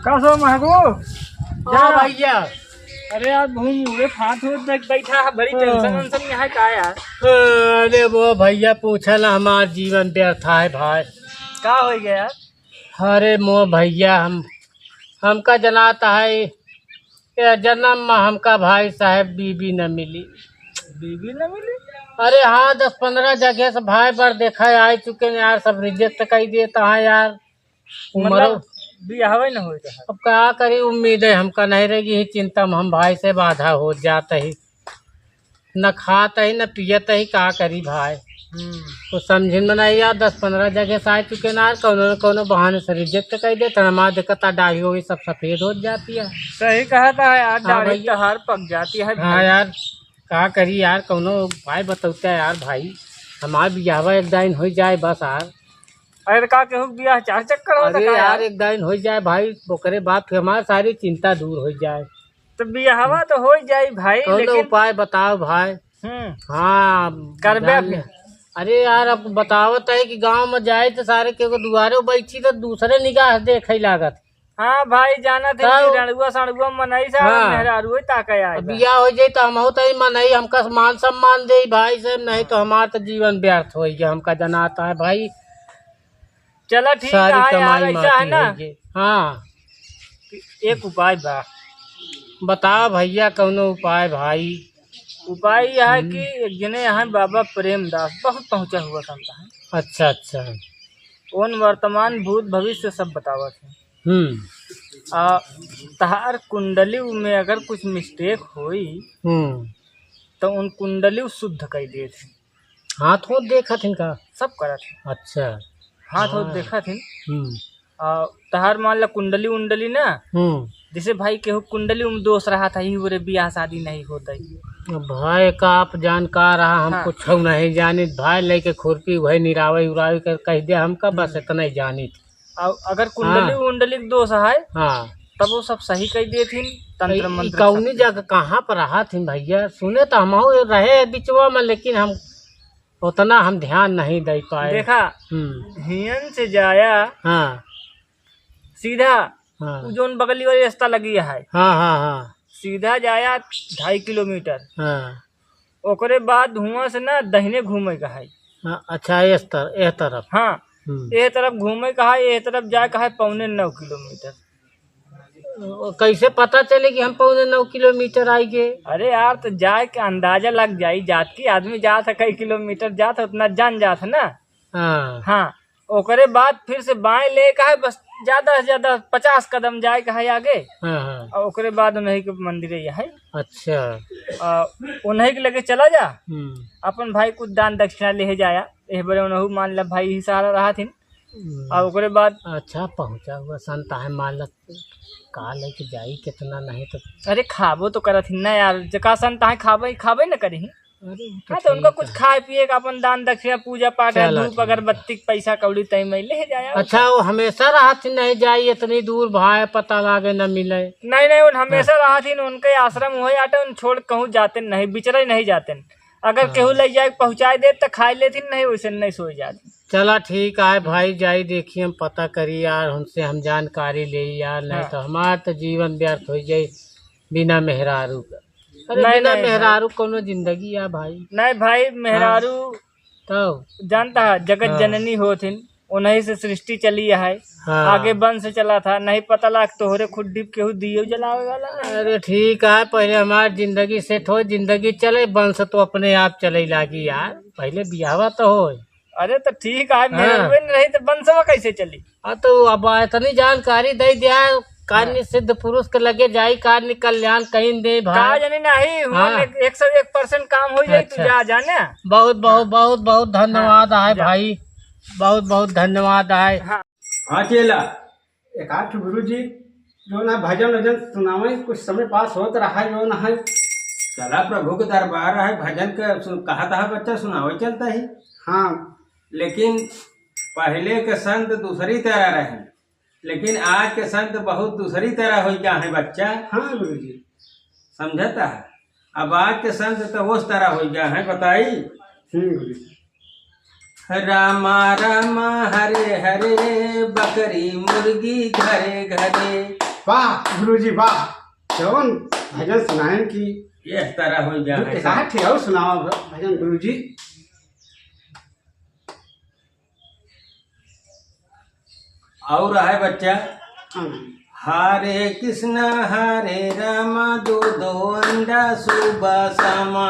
कैसो महबू हाँ भैया। अरे यार घूम हुए फाट हो बैठा है बड़ी टेंशन वेंशन यहाँ का यार। अरे वो भैया पूछा ना हमारा जीवन व्यर्थ है भाई। का हो गया यार? अरे मो भैया हमका जनाता है ये जन्म में हमका भाई साहब बीबी न मिली। बीवी न मिली? अरे हाँ 10-15 जगह से भाई पर देखा है आ चुके हैं यार, सब रिजेक्ट कर देता है यार। मतलब बियाह न हो तो अब क्या करी, उम्मीद है हमका नहीं रहेगी, ही चिंता में हम भाई से बाधा हो जाता ही, न खाता ही न पियत ही, क्या करी भाई। तो समझ में नहीं यार 10-15 जगह से आ चुके ना यार, कोनो न कोनो बहाने से रिजेक्ट कर देते हमारा दिक्कत दाढ़ी होगी सब सफेद हो जाती है। सही कहा था यार, हाँ दाढ़ी तहार पक जाती है। हाँ यार क्या करी यार, कोनो भाई बतौता है यार भाई, हमारा बियाह एक दिन हो जाए बस यार। अरे का केहू बियाह 4 चक्कर होता अरे का यार एक दिन हो जाए भाई, ओकरे बाद फिर हमारी सारी चिंता दूर हो जाए। तो बियाहवा तो हो जाए भाई, कोनो लेकिन उपाय बताओ भाई। हाँ करबे जान ले। अरे यार अब बतावत है कि गांव में जाए तो सारे के दुआरे बैठी तो दूसरे निगाह देखे लागत। हाँ भाई जाना थे कि रणुआ सणुआ मनई सा हाँ। मेहरारू ताके आए बिया हो जाए तो हम तो ही मनई, हमका मान सम्मान दे भाई से, नहीं तो हमारा तो जीवन व्यर्थ हो गया, हमका जनाता है भाई। चला ठीक सारी है यार, कमाई ऐसा है ना। हाँ एक उपाय बा, बताओ भैया कौनो उपाय भाई। उपाय यह है कि एक जने यहाँ बाबा प्रेमदास बहुत पहुँचा हुआ संता है। अच्छा अच्छा। उन वर्तमान भूत भविष्य सब बतावत है। तहार कुंडली में अगर कुछ मिस्टेक हुई तो उन कुंडली शुद्ध कर दिए थे। हाथ हो देखा थी का सब करा थे। अच्छा हाथ हो देखा थी। तहार मान ला कुंडली उंडली ना, जैसे भाई केहू कुंडली में दोष रहा था ही बोले ब्याह शादी नहीं होता भाई का आप जानकार रहा, हम कुछ नहीं जानी भाई, लेके खुरपी वही निरावे उरावे कर कह दे हमका, बस इतना ही जानी थी। अगर कुंडली उंडली दोष है हाँ तब वो सब सही कर दिए थी। तंत्र मंत्र कौनी जगह कहाँ पर रहा थी भैया, सुने तो हम रहे बिचवा में, लेकिन हम उतना हम ध्यान नहीं दे पाए। देखा हियन से जाया हाँ सीधा हाँ जोन बगली वाली रास्ता लगी है। हाँ हाँ हाँ सीधा जाया 2.5 किलोमीटर। हाँ ओकरे बाद धुआं से ना दहिने घूमे का है। हाँ अच्छा ये तरफ। हाँ ये तरफ घूमे का है, ये तरफ जाए का है 8.25 किलोमीटर। कैसे पता चले कि हम 8.25 किलोमीटर आई गए? अरे यार तो जाए के अंदाजा लग जाये, जात की आदमी जात है कई किलोमीटर जात है उतना जान जात है ना। हाँ ओकरे बाद फिर से बाएं ले का है, बस ज्यादा से ज्यादा 50 कदम जाए का है आगे। और ओकरे बाद उन्हीं के मंदिर है। अच्छा उन्हीं के लगे चला जा, अपन भाई कुछ दान दक्षिणा ले जाया, एक बार उन्होंने मान ला भाई ही सहारा रहा थी। और ओकरे बाद अच्छा पहुंचा हुआ संता है मालक का लेके जाई कितना नहीं तो। अरे खाबो तो करत ही ना यार, जका संता है खाबे न करी। हाँ तो उनको कुछ खाए पिए का अपन दान दक्षिणा पूजा पाठ धूप अगरबत्ती पैसा कौड़ी तय में ले जाया। अच्छा वो हमेशा रहा थी नहीं जाई इतनी दूर भाई, पता लागे न मिले। नहीं उन हमेशा रहा थी, उनके आश्रम हुए आटे उन छोड़ कहूँ जाते नहीं, बिचरे नहीं जाते। अगर केहू ले जाए पहुँचाए दे तो खाए लेती, नहीं वैसे नहीं सो जाती। चला ठीक है भाई जाई देखिए, हम पता करी यार, उनसे हम जानकारी ले यार, नहीं तो हमारा तो जीवन व्यर्थ हो जाये बिना मेहरारू का। अरे बिना मेहरारू कोनो जिंदगी है भाई। नहीं भाई मेहरारू तो जानता है जगत जननी होथिन, उन्हीं से सृष्टि चली है। आगे बन से चला था, नहीं पता लाग तोहरे खुद डिप केहू दियो जलावे वाला। अरे ठीक है पहले हमारी जिंदगी सेट हो, जिंदगी चले, बंश तो अपने आप चले लागी यार, पहले बियाहवा तो हो। अरे तो ठीक है मेहरवे नहीं तो बंशवा कैसे चली। हाँ तो अब इतनी जानकारी दे दिया, कार्य सिद्ध पुरुष के लगे जाई, कार्य कल्याण कहीं दे भाई जाने नहीं 101% काम हो जाए। अच्छा। जा जाने बहुत बहुत बहुत बहुत धन्यवाद है भाई, बहुत बहुत धन्यवाद है। हाँ चेला एक आठ गुरु जी जो ना भजन वजन सुनावे, कुछ समय पास होता रहा जो ना है। चला प्रभु के दरबार है, भजन का कहा था बच्चा सुनावे चलता ही। हाँ लेकिन पहले के संत दूसरी तरह रहे, लेकिन आज के संत बहुत दूसरी तरह हो गया है बच्चा। हाँ गुरु जी समझता है, अब आज के संत तो उस तरह हो गया है। बताई गुरु जी। रामा रामा हरे हरे, बकरी मुर्गी घरे घरे, वाह गुरु जी वाह, जौन भजन सुनाए कि ये इस तरह हो जा है कहा थे और सुनाओ भजन गुरु जी। और है बच्चा, हाँ। हरे कृष्ण हरे राम दो दो अंडा सुबह शामा।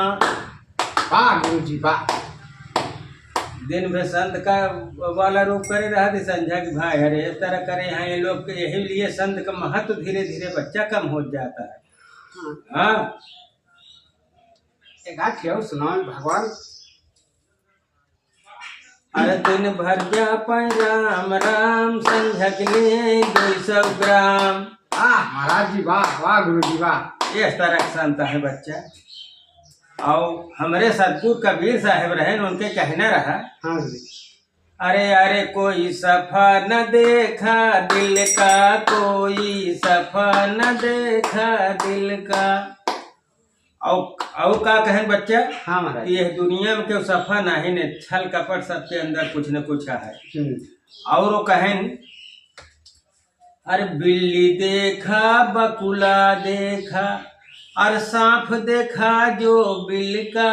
वाह गुरु जी वाह। दिन में संत का वाला रूप करे रहा थे, संझा की भाई हरे इस तरह करे हैं ये लोग के, यही लिए संत का महत्व धीरे धीरे बच्चा कम हो जाता है। हाँ एक आध थे और सुनाओ भगवान। अरे दिन भर जा पाए राम राम, संझा के लिए 200 ग्राम। महाराज जी वाह वाह गुरु जी वाह। ये इस तरह का संत है बच्चा। और हमारे सतपुर कबीर साहब रहे, उनके कहना रहा, हाँ जी। अरे अरे कोई सफा न देखा दिल का, कोई सफा न देखा दिल का। और का कहें बच्चा, हाँ महाराज। ये दुनिया में क्यों सफा नहीं ने, छल कपट सबके अंदर कुछ न कुछ है। और वो कहें, अरे बिल्ली देखा बकुला देखा, और सांप देखा जो बिल का।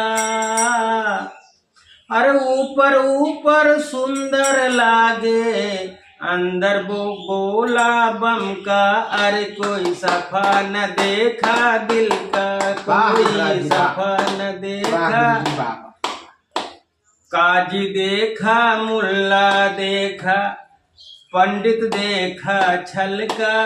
अरे ऊपर ऊपर सुंदर लागे, अंदर वो बोला बम का। अरे कोई सफा न देखा दिल का, कोई सफा न देखा। काजी देखा मुल्ला देखा, पंडित देखा छल का।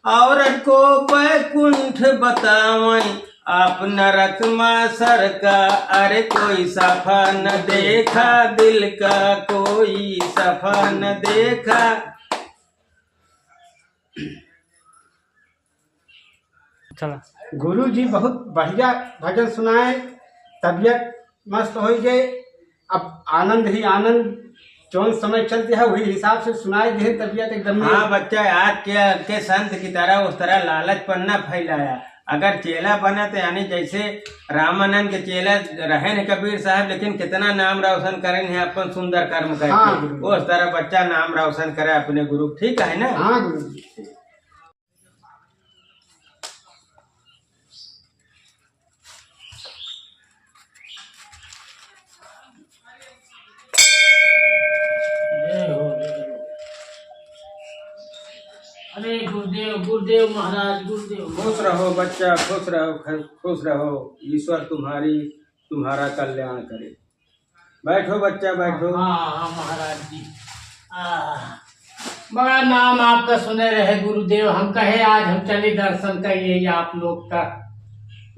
औरत को बैकुंठ बतावई, आप नरक में सर का। अरे कोई सफा न देखा दिल का, कोई सफा न देखा। चला गुरु जी बहुत बढ़िया भजन सुनाए, तबीयत मस्त हो गए। अब आनंद ही आनंद, जौन समय चलते है वही हिसाब से सुनाई दे, तबीयत एकदम। हाँ बच्चा, आज के संत की तरह उस तरह लालच पन्ना फैलाया। अगर चेला बना तो यानी जैसे रामानंद के चेला रहे न कबीर साहब, लेकिन कितना नाम रोशन करें है अपन सुंदर कर्म करके। हाँ, उस तरह बच्चा नाम रोशन करे अपने गुरु, ठीक है ना। हाँ गुरु जी। अरे गुरुदेव गुरुदेव महाराज गुरुदेव। खुश रहो बच्चा, खुश रहो, खुश रहो। ईश्वर तुम्हारा कल्याण करे। बैठो बच्चा बैठो। हाँ हाँ महाराज जी। बड़ा नाम आपका सुने रहे गुरुदेव, हम कहे आज हम चले दर्शन करिए आप लोग का।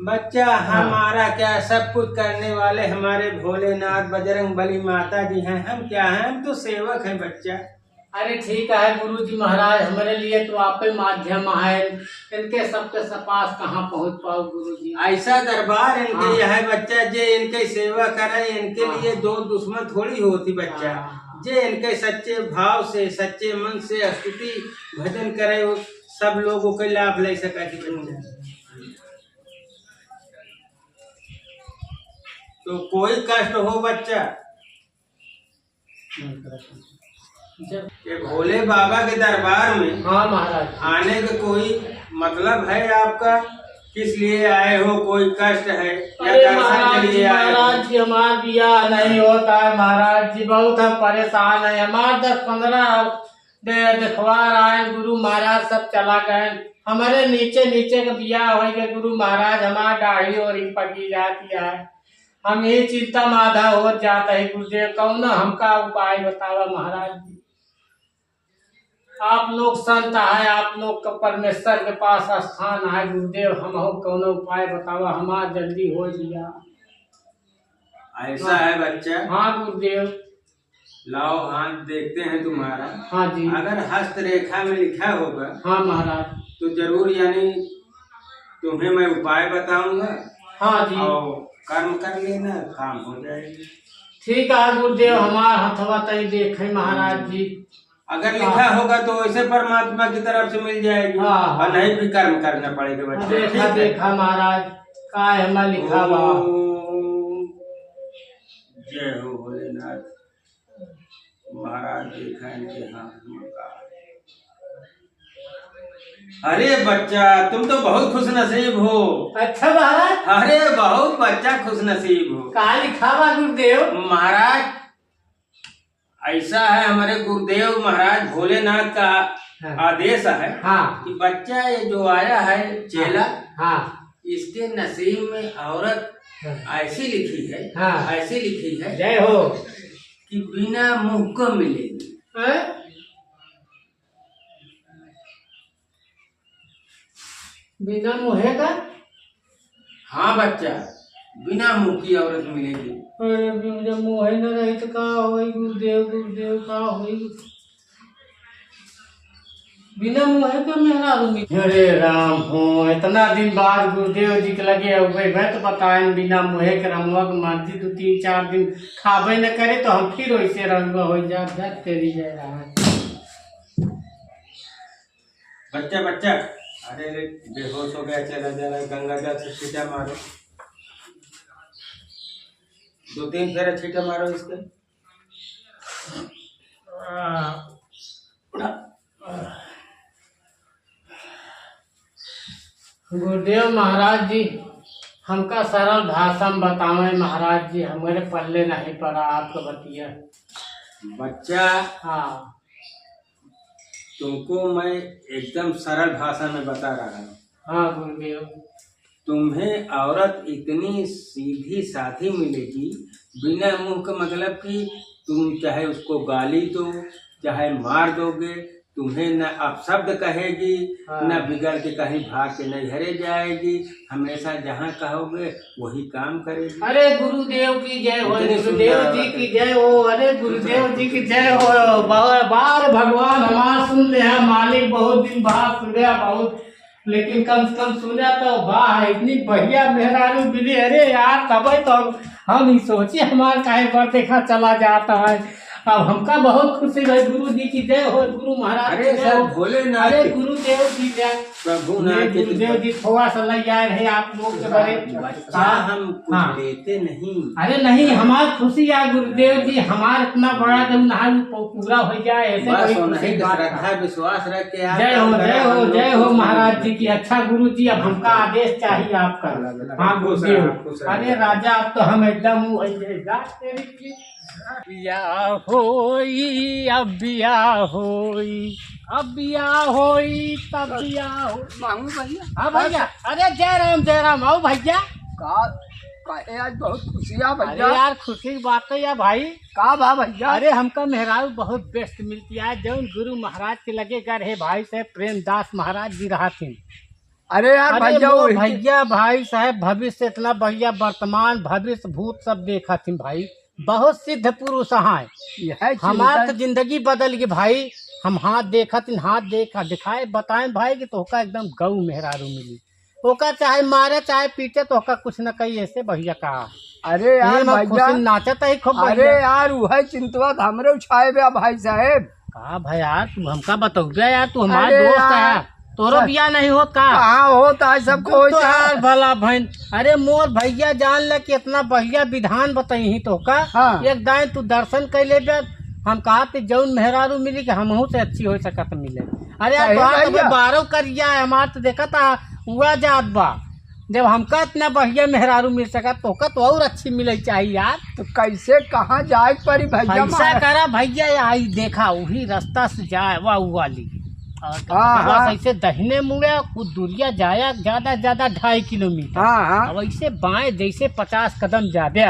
बच्चा हमारा क्या, सब कुछ करने वाले हमारे भोलेनाथ बजरंग बली माता जी हैं, हम क्या हैं, हम तो सेवक हैं बच्चा। अरे ठीक है गुरु जी महाराज, हमारे लिए तो आप ही माध्यम है, इनके सबके पास कहाँ पहुँच पाओ गुरु जी। ऐसा दरबार इनके यह है बच्चा, जे इनके सेवा करे, इनके लिए दो दुश्मन थोड़ी होती बच्चा। जे इनके सच्चे भाव से सच्चे मन से स्तुति भजन करे, वो सब लोगों के लाभ ले सका बच्चा। तो कोई कष्ट हो बच्चा, ये भोले बाबा के दरबार में हाँ महाराज आने का कोई मतलब है आपका? किस लिए आए हो? कोई कष्ट है या अरे दर्शन के लिए आए हो? महाराज जी हमारा बियाह नहीं होता है महाराज जी, बहुत हम परेशान है। हमारे 10-15 दिखवा रहे गुरु महाराज, सब चला गए। हमारे नीचे नीचे का बियाह हो गया गुरु महाराज, हमारा दाढ़ी और ही पकी जाती है। हम ये चिंता में आधा हो जाता है गुरुदेव, कौन हमका उपाय बतावा महाराज जी। आप लोग संत है, आप लोग का परमेश्वर के पास स्थान है गुरुदेव, हम कौन उपाय बतावा, हमारा जल्दी हो जिया। ऐसा है बच्चा। हाँ गुरुदेव। लाओ हाथ देखते हैं तुम्हारा। हाँ जी। अगर हस्त रेखा में लिखा होगा हाँ महाराज। तो जरूर यानी तुम्हें मैं उपाय बताऊंगा। हाँ जी। और कर्म कर लेना, काम हो जाएगा। ठीक है गुरुदेव, हमारा हथवा तय देखे महाराज जी। अगर लिखा होगा तो वैसे परमात्मा की तरफ से मिल जाएगी। हाँ। और नहीं भी कर्म करना पड़ेगा बच्चा। देखा देखा महाराज, का हमारा लिखा बा। जय हो भोलेनाथ महाराज, देखा इनके हाथ में का अरे बच्चा, तुम तो बहुत खुश नसीब हो। अच्छा महाराज, अरे बहुत बच्चा खुश नसीब हो। कहा लिखा बा गुरुदेव? महाराज ऐसा है, हमारे गुरुदेव महाराज भोलेनाथ का आदेश है कि बच्चा ये जो आया है चेला, इसके नसीब में औरत ऐसी लिखी है, ऐसी लिखी है, जय हो, कि बिना मुंह को मिलेगी। बिना मुहे का? हाँ बच्चा, बिना मुंह की औरत मिलेगी। अरे बिना मुहे न रही तो का होई गुरुदेव? गुरुदेव का होई बिना मुहे का मेहरारू मिली? अरे राम हो, इतना दिन बाद गुरुदेव जी के लगे हुए मैं तो बताए बिना मुहे के रमुआ के मर्जी तो 3-4 दिन खाबे न करे तो हम फिर वैसे रंगवा हो जा तेरी जय रहा है। बच्चा बच्चा, अरे बेहोश हो गया, चला जरा गंगा जल से छींटा मारो, 2-3 फेरा छींटा मारो इसके। गुरुदेव महाराज जी, हमका सरल भाषा में बतावे महाराज जी, हमारे पल्ले नहीं पड़ा आपको बतिया। बच्चा हाँ, तुमको मैं एकदम सरल भाषा में बता रहा हूँ। हाँ गुरुदेव। तुम्हें औरत इतनी सीधी साधी मिलेगी, बिना मुंह का, मतलब कि तुम चाहे उसको गाली दो, चाहे मार दोगे, तुम्हें न अपशब्द कहेगी, न बिगड़ के कहीं भाग के नहीं हरे जाएगी, हमेशा जहाँ कहोगे वही काम करेगी। अरे गुरुदेव की जय हो, गुरुदेव जी की जय हो, अरे गुरुदेव जी की जय हो। बार भगवान हमारा सुन ले, मालिक बहुत दिन बाद सुना बहुत, लेकिन कम से कम सुना तो वाह, इतनी बढ़िया मेहरारू मिली। अरे यार, तब तो हम ही सोचे हमारे काहे पर देखा चला जाता है। अब हमका बहुत खुशी है। गुरु जी की जय हो, गुरु महाराज। अरे सर भोलेनाथ, अरे गुरुदेव की जय, प्रभु गुरुदेव जी थोड़ा सा लग जाए रहे आप लोग के बारे। हम कुछ लेते नहीं। अरे नहीं, हमारी खुशी है गुरुदेव जी, हमारा इतना बड़ा जब नहाल पूरा हो जाए ऐसे बड़ी खुशी बात है। श्रद्धा विश्वास रख के जय हो, जय हो, जय हो महाराज जी की। अच्छा गुरु जी, अब हमका आदेश चाहिए आपका। हाँ गुरुदेव। अरे राजा, अब तो हम एकदम बिया होई, अब बिया होई, अब बिया होई, तब बिया हो। भैया, हाँ भैया। अरे जय राम आओ भैया। आज बहुत खुशी है अरे भैया। यार खुशी की बात है या भाई। का भा भैया? अरे हमका मेहरारू बहुत बेस्ट मिलती है, जो गुरु महाराज के लगे कर है भाई साहब प्रेमदास महाराज जी रहा थी। अरे यार भैया, भैया भाई साहब भविष्य इतना बढ़िया, वर्तमान भविष्य भूत सब देखा थी भाई, बहुत सिद्ध पुरुष है। हमारा तो जिंदगी बदल गई भाई। हम हाथ देखा तीन, हाथ देखा दिखाए बताए भाई कि तोहका एकदम गऊ मेहरारू मिली। ओका चाहे मारे चाहे पीटे, तोहका कुछ न कही ऐसे भैया कहा। अरे यार भैया, नाचत है खूब। अरे यार वह चिंतवा हमरे छाए बे भाई साहेब। कहा भाई यार, तू हमका बताओ यार, तू हमारा दोस्त है, तोरो बिया नहीं होत का? कहाँ होता है सबको भला बहन। अरे मोर भैया जान ले कि इतना बढ़िया विधान बताई तो का। एक दाएं तू दर्शन कर ले, हम कहा थे जौन मेहरारू मिली कि हमहू से अच्छी हो सकत मिले। अरे तो 12 करिया है हमार, तो देखा था हुआ जात बा। जब हमका इतना बढ़िया मेहरारू मिल सका तो तो और अच्छी मिले चाहिए यार। तो कैसे कहाँ जाए परी भैया? ऐसा करा भैया, आई देखा वही रास्ता से जाए वाह वाली, और ऐसे दहिने मुड़े कुछ दूरिया जाया, ज्यादा 2.5 किलोमीटर। अब ऐसे बाएं जैसे 50 कदम जाबे,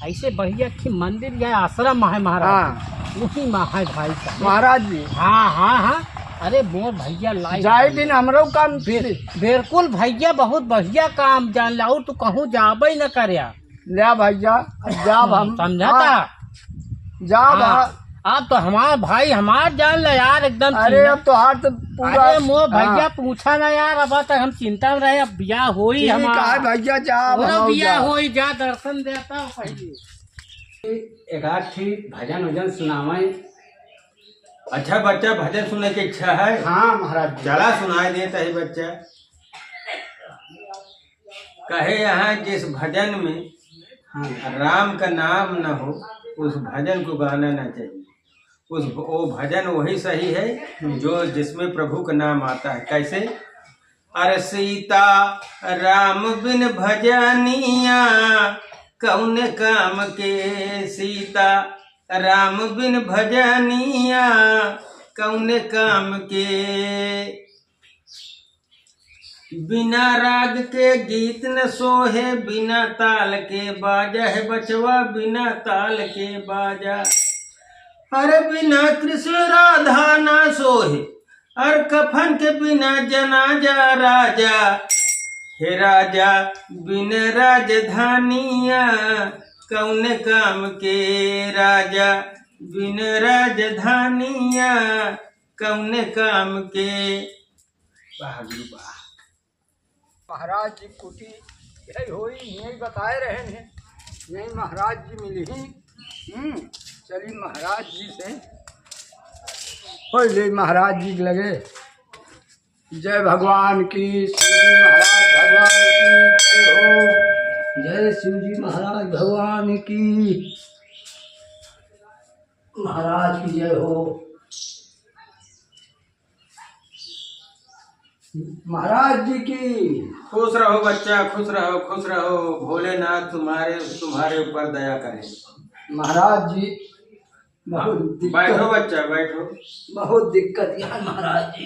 ऐसे बढ़िया की मंदिर या आश्रम है महाराज, वही माँ है भाई साहब महाराज जी। हाँ। अरे मोर भैया लाई जाए दिन हमरो काम बिल्कुल भैया, बहुत बढ़िया काम जान ला, और तू कहूँ जाबे न कर ले भैया। जब हम समझा था, जब आप तो हमारा भाई हमार जान ला यार एकदम। अरे अब तो हार तो पूरा। अरे मोर भैया पूछा ना यार, अब तक हम चिंता में रहे, अब बिया होई हमारा भैया। जा बिया होई, जा दर्शन देता पहले। एक आध भजन वजन सुनावे। अच्छा बच्चा, भजन सुनने की इच्छा है? हाँ महाराज। चला सुनाई देता है बच्चा। कहे यहाँ जिस भजन में राम का नाम न हो, उस भजन को गाना ना चाहिए। वो भजन वही सही है जो जिसमें प्रभु का नाम आता है। कैसे? अरे सीता राम बिन भजनिया कौन काम के, सीता राम बिन भजनिया कौन काम के, बिना राग के गीत न सोहे, बिना ताल के बाजा है बचवा, बिना ताल के बाजा। अरे बिना कृष्ण राधा ना सोहे, और कफन के बिना जनाजा राजा, हे राजा बिन राजधानिया कौन काम के, राजा बिन राजधानिया कौन काम के। वाह गुरु वाह। महाराज जी कुटी यही होई, यही बताए रहे हैं, यही महाराज जी मिली ही। चलिए महाराज जी से हो ले, महाराज जी लगे। जय भगवान की, शिव जी महाराज भगवान की जय हो। जय शिव जी महाराज भगवान की, महाराज की जय हो। महाराज जी की। खुश रहो बच्चा, खुश रहो, खुश रहो। भोलेनाथ तुम्हारे ऊपर दया करे। महाराज जी बहुत दिक्कत, बैठो बच्चा बैठो। बहुत दिक्कत है महाराज जी।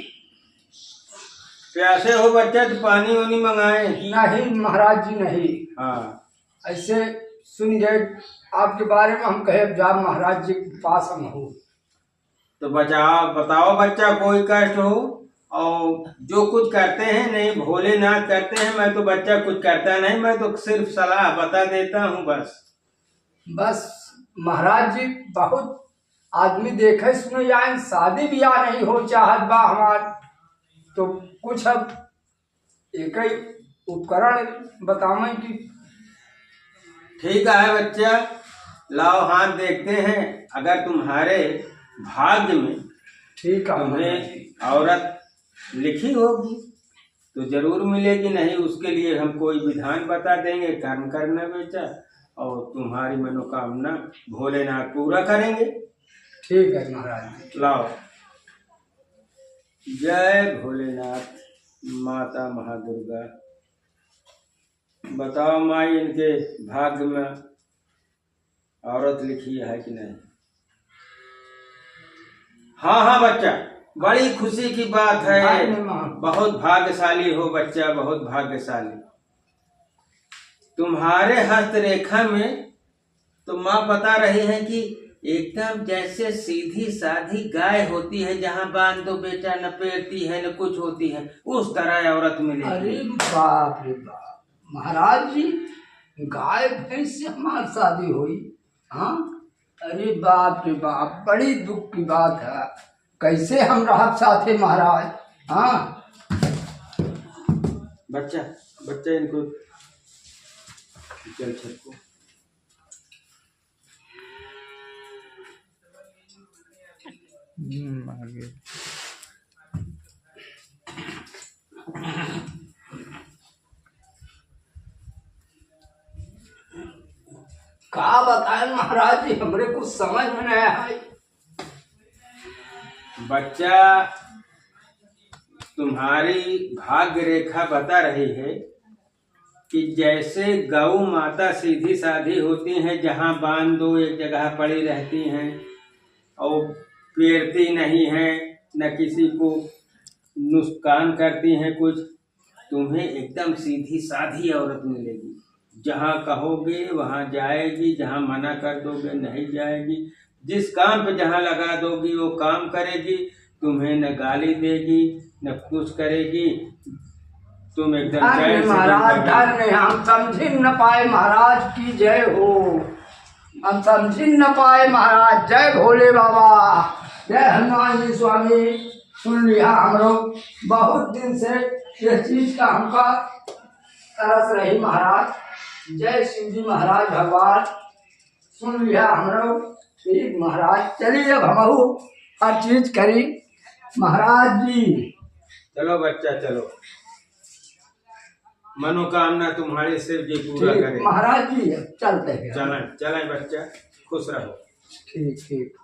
प्यासे हो बच्चा तो पानी वानी मंगाए? नहीं महाराज जी नहीं। हाँ ऐसे सुन गए आपके बारे में, हम कहे जा महाराज जी के पास हम हो। तो बताओ बच्चा, कोई कष्ट हो और जो कुछ करते हैं नहीं भोलेनाथ करते हैं। मैं तो बच्चा कुछ करता नहीं, मैं तो सिर्फ सलाह बता देता हूँ बस। महाराज जी बहुत आदमी देखे सुने जाए, शादी ब्याह नहीं हो चाहत बा हमार, तो कुछ अब एक ही उपकरण बतावें कि। ठीक है बच्चा, लाओ हाथ देखते हैं। अगर तुम्हारे भाग्य में ठीक है तुम्हें औरत लिखी होगी तो जरूर मिलेगी, नहीं उसके लिए हम कोई विधान बता देंगे, कर्म करना बेटा, और तुम्हारी मनोकामना भोलेनाथ पूरा करेंगे। ठीक है महाराज। लाओ। जय भोलेनाथ माता महादुर्गा। बताओ माई, इनके भाग्य में औरत लिखी है कि नहीं? हाँ बच्चा, बड़ी खुशी की बात है। बहुत भाग्यशाली हो बच्चा, बहुत भाग्यशाली। तुम्हारे हस्तरेखा में तो माँ बता रही है कि एकदम जैसे सीधी साधी गाय होती है, जहाँ बांध दो बेटा न पेरती है न कुछ होती है, उस तरह औरत मिलेगी। अरे बाप रे बाप महाराज जी, गाय भैंस से हमारी शादी हुई? हाँ, अरे बाप रे बाप, बड़ी दुख की बात है। कैसे हम रह साथे महाराज? हाँ बच्चा इनको चल छको। आगे का बताए महाराज जी, हमरे कुछ समझ में नहीं आया। बच्चा, तुम्हारी भाग्य रेखा बता रही है कि जैसे गौ माता सीधी साधी होती हैं, जहाँ बांध दो एक जगह पड़ी रहती हैं और पेरती नहीं हैं, न किसी को नुकसान करती हैं कुछ, तुम्हें एकदम सीधी साधी औरत मिलेगी। जहाँ कहोगे वहाँ जाएगी, जहाँ मना कर दोगे नहीं जाएगी, जिस काम पे जहाँ लगा दोगी वो काम करेगी, तुम्हें न गाली देगी न कुछ करेगी, तुम एकदम महाराज धन्य, हम समझ न पाए महाराज की जय हो। हम समझ न पाए महाराज। जय भोले बाबा, जय हनुमान जी स्वामी। सुन लिया हम लोग, बहुत दिन से यह चीज का हमका तरस रही महाराज। जय शिव जी महाराज भगवान। सुन लिया हम लोग, ठीक महाराज। चलिए अब हम हर चीज करी महाराज जी। चलो बच्चा चलो, मनोकामना तुम्हारे शिव जी पूरा करें महाराज जी। चलते हैं, चलें बच्चा, खुश रहो। ठीक।